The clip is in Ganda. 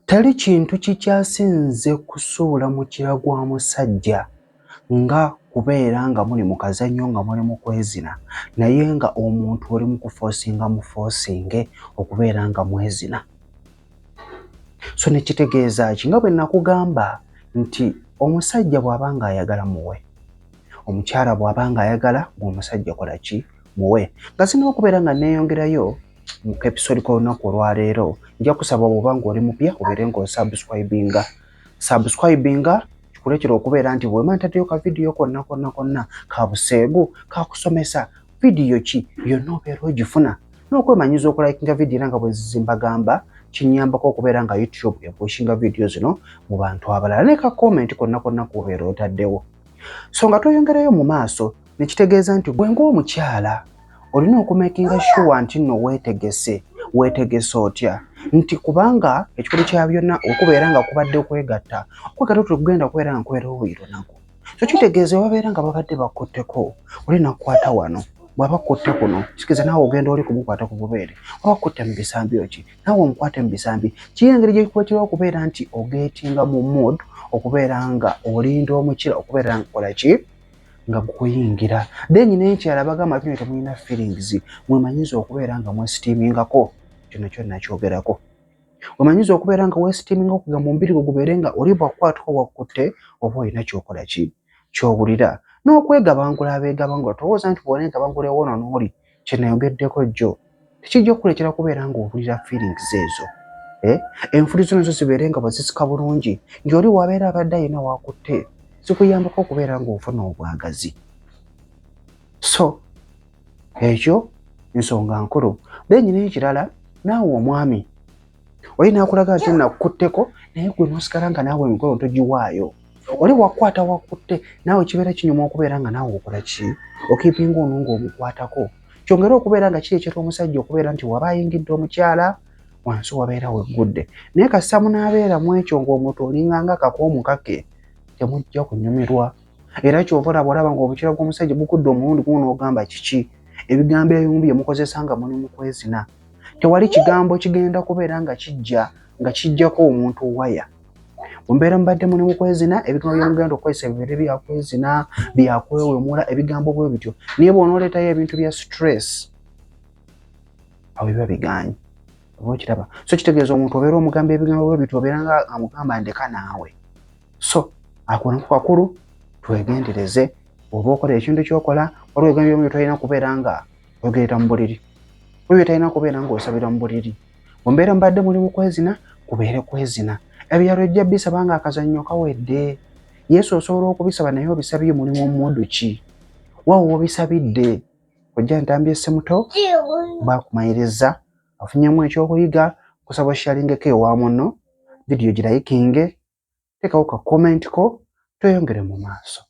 Tali kintu kikyasinze kusuula mu kiragwa musajja nga kubeera nga muli mu kazannyo nga muli mu kwezina naye nga omuntu oli mu kufoosinga mufoosinge okubeera nga mwezina. So ne kitegeeza ki nga bwe nakugamba nti omusajja bw'aba nga ayagala muwe, omukyala bw'aba nga ayagala ng'omusajja kola ki muwe. Nga sinaba okubeera nga neeyongerayo mu episode k'olunaku olwaleero, nja kusaba bw'oba ng'oli mupya obeere ng'osubscribinga kikuleetera okubeera nti bwe mba ntaddeyo ka vidiyo konna ka buseegu kakusomesa vidiyo ki yonna obeera ogifuna n'okwemanyiza okulayikinga vidiyo era nga bwe zimbagamba kinyambako okubeera nga YouTube epushinga vidiyo zino mu bantu abalala ne ka comment konna kubeera otaddewo. So nga tweyongerayo mu maaso ne kitegeeza nti gwe ng'omukyala olina okumakinga sure nti nno weetegese otya nti kubanga ekikulu kya byonna okubeera nga kubadde okwegatta tukugenda kubeera nga nkubeera obuyiro nako. So kitegeeza babeera nga babadde bakutteko olina kukwata wano bw'aba kutte kuno kitegeeza naawe ogenda oli kumukwata ku bubeere oba kutte mu bisambi ki naawe omukwate mu bisambi kiyengeri gye kikuleetera okubeera nti ogeetinga mu mood okubeera nga olinda omukira okubeera nga kola ki nga gukuyingira. Then n'ekyala bagamba kino temulina feelings mwemanyiza okubeera nga mwesitiimingako kino kyonna kyogerako. Wemanyiza okubeera nga weesitiiminga okugamba omubiri gwo gubeere nga oli bwakwatako wakutte oba olina kyokola ki ky'owulira n'okwegabangula abeegabangula towooza nti bw'oneegabangula ewona n'oli kye nayogeddeko jjo tekijja okuleetera kubeera ng'owulira feelings ezo. Enfulizo nazo zibeere nga bwe zisika bulungi ng'oli wabeera abadde ayina wakutte zikuyambako okubeera ng'ofuna obwagazi. So ekyo nsonga nkulu. Then n'ekirala naawe omwami oli n'akulaga nti nakutteko naye gwe n'osigala nga naawe emikolo togiwaayo. Oli wakwata wakutte naawe kibeera kinyuma okubeera nga naawe okola ki okiipinga ono ng'omukwatako. Kyongera okubeera nga kireetera omusajja okubeera nti waba ayingidde omukyala wansi wabeera weggudde. Naye kasita munaabeera mu ekyo ng'omuntu olinganga akakoomukakke temujja kunyumirwa. Era kyova olaba ng'obukira bw'omusajja bukudde omulundi gumu n'ogamba kiki ebigambo ebimu bye mukozesa nga muli mu kwezina. Tewali kigambo kigenda kubeera nga kijjako omuntu waya. Mumbeera mubadde muli mu kwezina ebigambo bye mugenda okukozesa bibeere bya kwezina byakwewemula ebigambo bwe bityo naye bw'onooleetayo ebintu bya stress awo biba bigaanye. Oba okiraba. So kitegeeza omuntu obeera omugamba ebigambo bwe bityo obeera nga amugamba ndeka naawe. So ako nako kakulu twegendereze oba okola ekintu ky'okola waliwo ebigambo bye tolina kubeera nga oyogerera mu buliri. Waliwo talina kubeera ng'osabira mu buliri. Mumbeera mubadde muli mu kwezina kubeere kwezina. Ebyalo ejja bisaba nga akazannyo kawedde. Yesu osobola okubisaba naye obisabye mulimu mmodu ki? Waawo wobisabidde. Ojja ntambye ssemuto baakumayiriza afunyemu ekyokuyiga kusaba oshalingeko ewa munno vidiyo girayikinge teekawo ka comment ko tweyongere mu maaso.